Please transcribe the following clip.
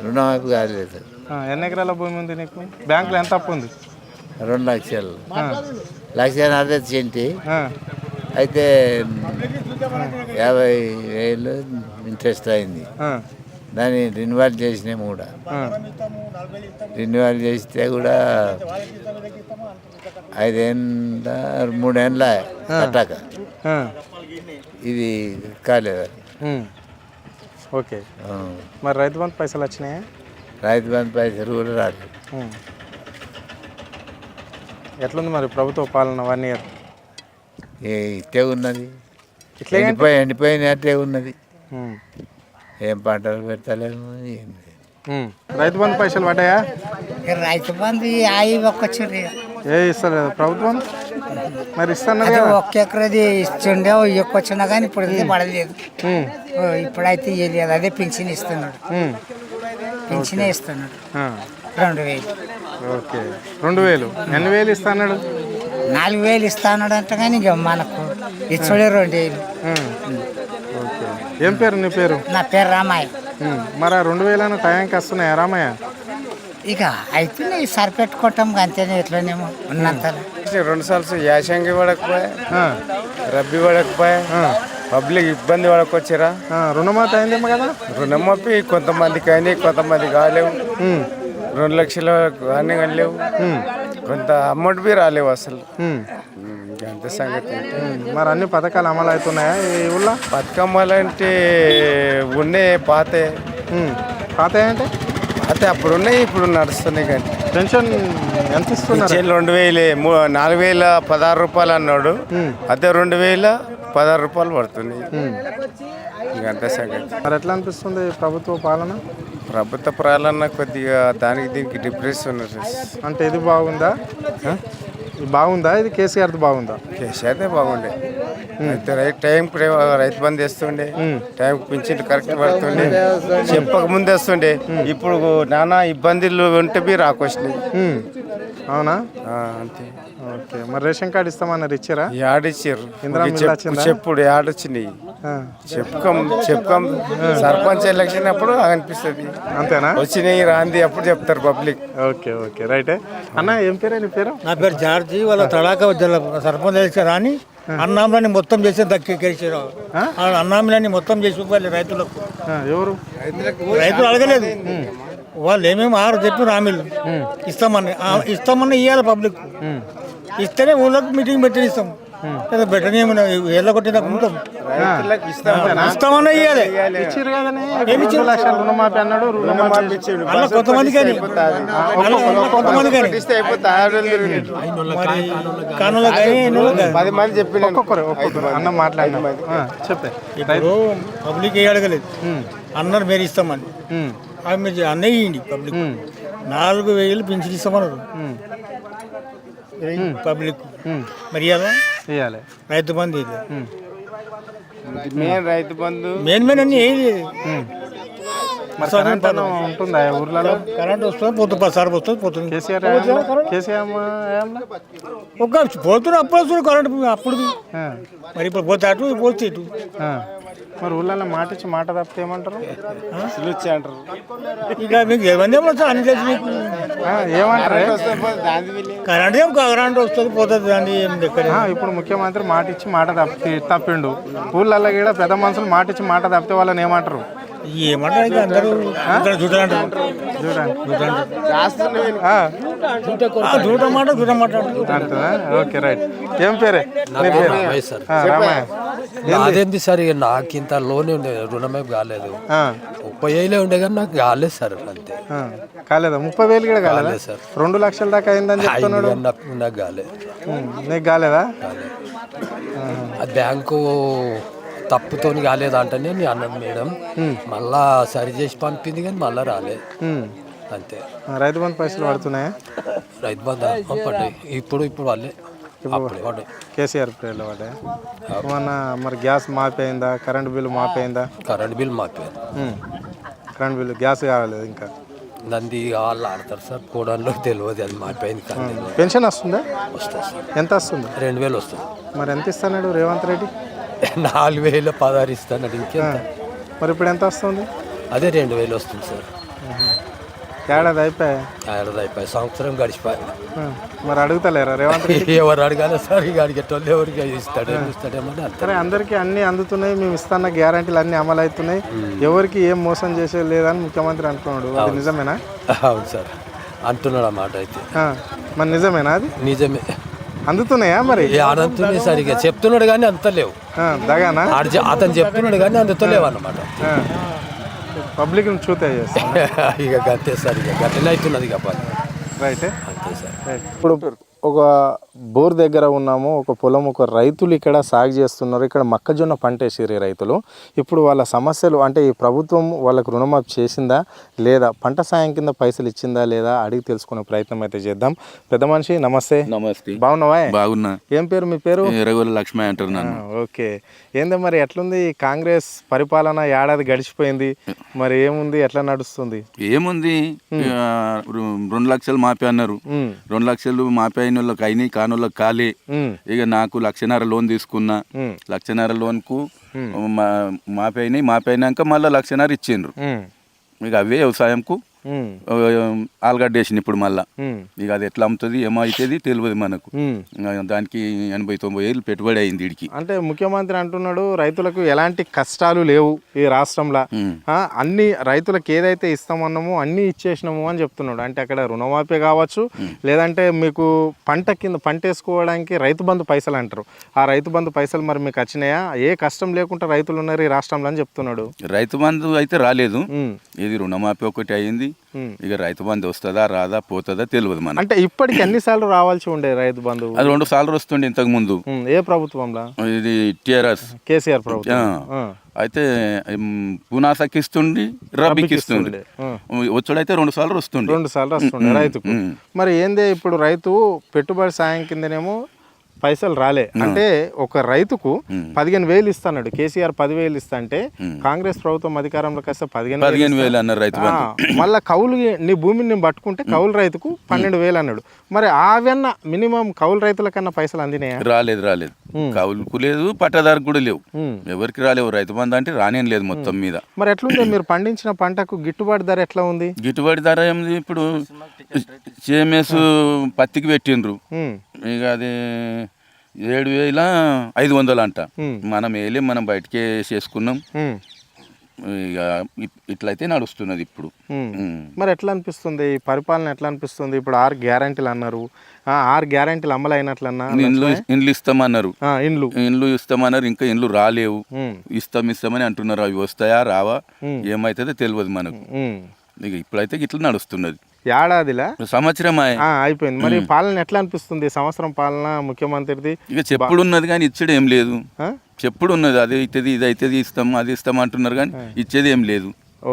రుణమాఫీ కాలేదు. ఎన్ని ఎకరాల భూమి ఉంది నీకు? బ్యాంకులో ఎంత అప్పు ఉంది? 2 లక్షలు. 1,40,000 సెంటి. అయితే 50,000 ఇంట్రెస్ట్ అయింది. దాన్ని రెన్యువల్ చేసినాము కూడా. రెన్యువల్ చేస్తే కూడా 3 ఏళ్ళ కట్టాక ఇది కాలేదు. ఓకే. మరి రైతు బంధు పైసలు వచ్చినాయా? రైతు బంధు పైసలు కూడా రాలేదు. ఎట్లుంది మరి ప్రభుత్వ పాలన 1 ఇయర్? ఇట్టే ఉన్నది, ఎండిపోయినట్టే ఉన్నది. ఏం పంటలు పెట్టలేము, ఏం లేదు. రైతు బంధు పైసలు పడ్డాయా? రైతు బంధు ఒక్కొచ్చింది ఇస్తలేదు ప్రభుత్వం. మరి ఇస్తాను ఒక్క ఎకరది ఇస్తుండే ఎక్కువచ్చినా కానీ ఇప్పుడు పడలేదు. ఇప్పుడైతే ఇవ్వలేదు. అదే పింఛన్ ఇస్తున్నాడు, పింఛనే ఇస్తున్నాడు 2,000. ఓకే, 2,000. ఎన్ని వేలు ఇస్తాడు? 4,000 ఇస్తాడు అంటే కానీ ఇక మనకు ఇచ్చుడే 2,000. ఓకే. ఏం పేరు నీ పేరు? నా పేరు రామయ్య. మరి 2,000 టైంకి వస్తున్నాయా రామయ్య? ఇక అయితే సరిపెట్టుకుంటాం అంతేనే, ఎట్లనేమో ఉన్నంత. 2 సార్లు యాసంగి పడకపోయా, రబ్బీ పడకపోయా, పబ్లిక్ ఇబ్బంది పడకొచ్చిరా. రుణమాఫీ అయిందేమో కదా? రుణమాఫీ కొంతమందికి అయినాయి, కొంతమంది కాలేవు. 2 లక్షలు అన్నీ కాలేవు, కొంత అమౌంట్ బి రాలేవు అసలు. అంత సంగతి. మరి అన్ని పథకాలు అమలు అవుతున్నాయా ఈ ఊళ్ళో? పథకం అంటే ఉన్నాయి, పాత అంటే అయితే అప్పుడు ఉన్నాయి, ఇప్పుడు నడుస్తున్నాయి. కానీ పెన్షన్ ఎంత ఇస్తున్నారు? 2,000, 4,016 రూపాయలు అన్నాడు. అదే 2,016 రూపాయలు పడుతున్నాయి. ఇంకంతే సంగతి. మరి ఎట్లా అనిపిస్తుంది ప్రభుత్వ పాలన? ప్రభుత్వ పాలన కొద్దిగా దానికి దీనికి డిప్రెషన్ ఉన్నది. అంటే ఇది బాగుందా? బాగుందా? ఇది కేసీఆర్ది బాగుందా? కేసీఆర్దే బాగుండే. అయితే టైంకి రైతు బంధు వేస్తుండే, టైంకి పింఛన్ కరెక్ట్ పడుతుండే, చెప్పక ముందు వేస్తుండే. ఇప్పుడు నానా ఇబ్బందులు ఉంటే మీరు రాకొచ్చినాయి. అవునా? అంతే. ఓకే. మరి రేషన్ కార్డు ఇస్తామన్నారు, ఇచ్చారా? యాడిచ్చారు చెప్పుడు యాడొచ్చినాయి. చెప్పుకోం సర్పంచ్ ఎలక్షన్ అప్పుడు అనిపిస్తుంది. అంతేనా? వచ్చినాయి రాంది అప్పుడు చెప్తారు పబ్లిక్. ఓకే ఓకే రైటే. అన్న ఏం పేరు? నీ పేరు? నా పేరు జార్జి. వాళ్ళ తడాక సర్పంచ్ ఎలక్షన్ అని అన్నామిలని మొత్తం చేసి దక్కిరిచారు. అన్నామిలని మొత్తం చేసి వాళ్ళు రైతులకు. ఎవరు రైతులు అడగలేదు. వాళ్ళు ఏమేమి 6 చెప్పి హామీలు ఇస్తామని ఇవ్వాలి పబ్లిక్. ఇస్తేనే ఊళ్ళకి మీటింగ్ పెట్టి ఇస్తాం. పెట్టని ఏమైనా ఏళ్ళ కొట్టినా ఉంటాం. ఇస్తామన్నా ఇవ్వాలి. రుణమాఫీ అన్నాడు. అలా కొంతమంది కానీ కానులో కానీ 10 మంది చెప్పి ఒక్కొక్కరు అన్న మాట్లాడినా చెప్పే. ఇప్పుడు పబ్లిక్ ఏ అడగలేదు, అన్నారు మీరు ఇస్తామని. అవి మీరు అన్నయ్య ఇవ్వండి పబ్లిక్. 4,000 పింఛన్ ఇస్తామన్నారు పబ్లిక్. మరి ఇవ్వాలి రైతు బంధు. రైతు బంధు మెయిన్ అన్ని ఏది ఉంటుందా ఊర్లలో? కరెంట్ వస్తుంది, పోతుంది, 10 సార్లు వస్తుంది, పోతుంది. కేసీఆర్ ఒక పోతున్నా అప్పుడు వస్తుంది కరెంట్ అప్పుడు. మరి ఇప్పుడు పోతే అటు పోతే ఇటు. మరి ఊళ్ళలో మాట ఇచ్చి మాట తప్పితే ఏమంటారు? అంటారు. ఇక మీకు ఏమంది అన్ని తెలిసి మీకు ఏమంటారు? కరెంట్ వస్తుంది పోతుంది దాన్ని ఎక్కడ. ఇప్పుడు ముఖ్యమంత్రి మాట ఇచ్చి మాట తప్పిండు. ఊళ్ళల్లో కూడా పెద్ద మనుషులు మాట ఇచ్చి మాట తప్పితే వాళ్ళని ఏమంటారు? ఏమంటారు? ఇక అందరూ చూడాలంటారు. Okay right. ఏం పేరే? అదేంటి సార్, నాకింత లోన్ ఉండే రుణమే కాలేదు. 30,000 ఉండే కానీ నాకు కాలేదు సార్. అంతే కాలేదా? 30,000 కూడా కాలేదు సార్. 2 లక్షల దాకా అయిందని చెప్తున్నాడు. నాకు కాలేదు. నీకు కాలేదా? అది బ్యాంకు తప్పుతో కాలేదు అంటే నేను అన్నాను మేడం. మళ్ళా సరి చేసి పంపింది కానీ మళ్ళా రాలేదు. అంతే. రైతు బంధు పైసలు పడుతున్నాయా? రైతు బంధు పడ్డాయి. ఇప్పుడు వాళ్ళే కేసీఆర్ పేర్లు పడ్డాయి. ఏమన్నా మరి గ్యాస్ మాపైందా? కరెంట్ బిల్లు మాపైందా? కరెంట్ బిల్ మాపేది. కరెంట్ బిల్లు, గ్యాస్ కావాలి ఇంకా. నంది వాళ్ళు ఆడతారు సార్, కోడల్లో తెలియదు. అది మాపైంది. పెన్షన్ వస్తుందా? వస్తుంది సార్. ఎంత వస్తుంది? 2,000 వస్తుంది. మరి ఎంత ఇస్తాడు రేవంత్ రెడ్డి? 4,016 ఇస్తాను. ఇంకెంత? మరి ఇప్పుడు ఎంత వస్తుంది? అదే 2,000 వస్తుంది సార్. ఏడాది అయిపోయా ఏడాది అయిపోయి సంవత్సరం గడిచిపోయి మరి అడుగుతలేరా రేవంత్ రెడ్డి? ఎవరు అడగాలి సార్ ఇక అడిగేటోళ్ళు ఎవరికి ఇస్తాడేమో అంతే. సరే అందరికీ అన్నీ అందుతున్నాయి, మేము ఇస్తున్న గ్యారంటీలు అన్నీ అమలు అవుతున్నాయి, ఎవరికి ఏం మోసం చేసేది లేదని ముఖ్యమంత్రి అంటున్నాడు. అది నిజమేనా? అవును సార్ అంటున్నాడు అన్నమాట. అయితే మరి నిజమేనా? అది నిజమే. అందుతున్నాయా మరి? అందుతున్నాయి సార్, ఇక చెప్తున్నాడు కానీ అంతలేవు. దగానా? అతను చెప్తున్నాడు కానీ అందుతలేవు అన్నమాట. పబ్లిక్ చూతే ఇక అంతే సార్, ఇక గట్లనే అవుతున్నది ఇక రైటే. అంతే సార్. ఇప్పుడు ఒక బోర్ దగ్గర ఉన్నాము, ఒక పొలం, ఒక రైతులు ఇక్కడ సాగు చేస్తున్నారు. ఇక్కడ మొక్కజొన్న పంట వేసారు ఈ రైతులు. ఇప్పుడు వాళ్ళ సమస్యలు అంటే ఈ ప్రభుత్వం వాళ్ళకు రుణమాఫీ చేసిందా లేదా, పంట సాయం కింద పైసలు ఇచ్చిందా లేదా అడిగి తెలుసుకునే ప్రయత్నం అయితే చేద్దాం. పెద్ద మనిషి నమస్తే. నమస్తే. బాగున్నావా? బాగున్నా. ఏం పేరు మీ పేరు? ఎర్రగొల్ల లక్ష్మి అంటారు నన్ను. ఓకే. ఏందో మరి ఎట్లుంది కాంగ్రెస్ పరిపాలన? ఏడాది గడిచిపోయింది, మరి ఏముంది, ఎట్లా నడుస్తుంది? ఏముంది, 2 లక్షలు మాపే అన్నారు. 2 లక్షలు మాపే అయిన వాళ్ళకి అయినాయి, కాని వాళ్ళకి కాలే. ఇక నాకు 1,50,000 లోన్ తీసుకున్నా. 1,50,000 లోన్ కు మాపే అయినాయి. మాపే అయినాక మళ్ళీ 1,50,000 ఇచ్చిండ్రు. ఇక అవే వ్యవసాయంకు ఆలుగడ్డ వేసిన ఇప్పుడు మళ్ళా. ఇక అది ఎట్లా అమ్ముతుంది ఏమో అవుతుంది తెలియదు మనకు. దానికి 80-90 పెట్టుబడి అయింది వీడికి. అంటే ముఖ్యమంత్రి అంటున్నాడు రైతులకు ఎలాంటి కష్టాలు లేవు ఈ రాష్ట్రంలో, అన్ని రైతులకు ఏదైతే ఇస్తామన్నామో అన్ని ఇచ్చేసినాము అని చెప్తున్నాడు. అంటే అక్కడ రుణమాఫీ కావచ్చు, లేదంటే మీకు పంట కింద పంట వేసుకోవడానికి రైతు బంధు పైసలు అంటారు. ఆ రైతు బంధు పైసలు మరి మీకు వచ్చినాయా? ఏ కష్టం లేకుండా రైతులు ఉన్నారు ఈ రాష్ట్రంలో అని చెప్తున్నాడు. రైతు బంధు అయితే రాలేదు, ఇది రుణమాఫీ ఒకటి అయింది. ఇక రైతు బంధు వస్తుందా రాదా పోతుందా తెలియదు మనకు. అంటే ఇప్పటికి ఎన్నిసార్లు రావాల్సి ఉండే రైతు బంధు? అది 2 సార్లు వస్తుండే ఇంతకు ముందు. ఏ ప్రభుత్వంలో? ఇది టిఆర్ఎస్ కేసీఆర్ ప్రభుత్వం. అయితే పునాసకి ఇస్తుండి, రబీకి ఇస్తుండే. వచ్చుడైతే 2 సార్లు వస్తుండే. 2 సార్లు వస్తుండే రైతుకు. మరి ఏందే ఇప్పుడు రైతు పెట్టుబడి సాయం కిందనేమో పైసలు రాలే. అంటే ఒక రైతుకు 15,000 ఇస్తాడు కేసీఆర్. 10,000 ఇస్తా అంటే కాంగ్రెస్ ప్రభుత్వం అధికారంలోకి వస్తే 15,000 అన్నారు రైతు. మళ్ళీ కౌలు నీ భూమిని నేను పట్టుకుంటే కౌలు రైతుకు 12,000 అన్నాడు. మరి అవన్న మినిమం కౌలు రైతుల కన్నా పైసలు అందినాయా? రాలేదు. కౌలుకు లేదు, పట్టదారు కూడా లేవు, ఎవరికి రాలేవు. రైతు బంధు అంటే రానేం లేదు మొత్తం మీద. మరి ఎట్లుంది మీరు పండించిన పంటకు గిట్టుబాటు ధర ఎట్లా ఉంది? గిట్టుబాటు ధర ఏమిది, ఇప్పుడు CMS పత్తికి పెట్టిండ్రు. ఇక అది 7,500 అంట. మనం వేయలేం, మనం బయటకే చేసుకున్నాం. ఇక ఇట్లయితే నడుస్తున్నది ఇప్పుడు. మరి ఎట్లా అనిపిస్తుంది ఈ పరిపాలన? ఎట్లా అనిపిస్తుంది? ఇప్పుడు 6 గ్యారంటీలు అన్నారు, 6 గ్యారంటీలు అమలు అయినట్లన్నా? ఇండ్లు ఇస్తామన్నారు, ఇండ్లు ఇస్తామన్నారు, ఇంకా ఇండ్లు రాలేవు. ఇస్తామని అంటున్నారు. అవి వస్తాయా రావా ఏమైతుందో తెలియదు మనకు. ఇక ఇప్పుడైతే ఇట్లా నడుస్తున్నది. ఏడాదిలా సంవత్సరం అయిపోయింది. మరి పాలన ఎట్లా అనిపిస్తుంది? సంవత్సరం పాలన ముఖ్యమంత్రిది. ఇక చెప్పుడు ఉన్నది కానీ ఇచ్చేది ఏం లేదు. చెప్పుడు ఉన్నది, అది అవుతుంది ఇది అవుతుంది ఇస్తాం అది ఇస్తాం అంటున్నారు కానీ ఇచ్చేది ఏం లేదు.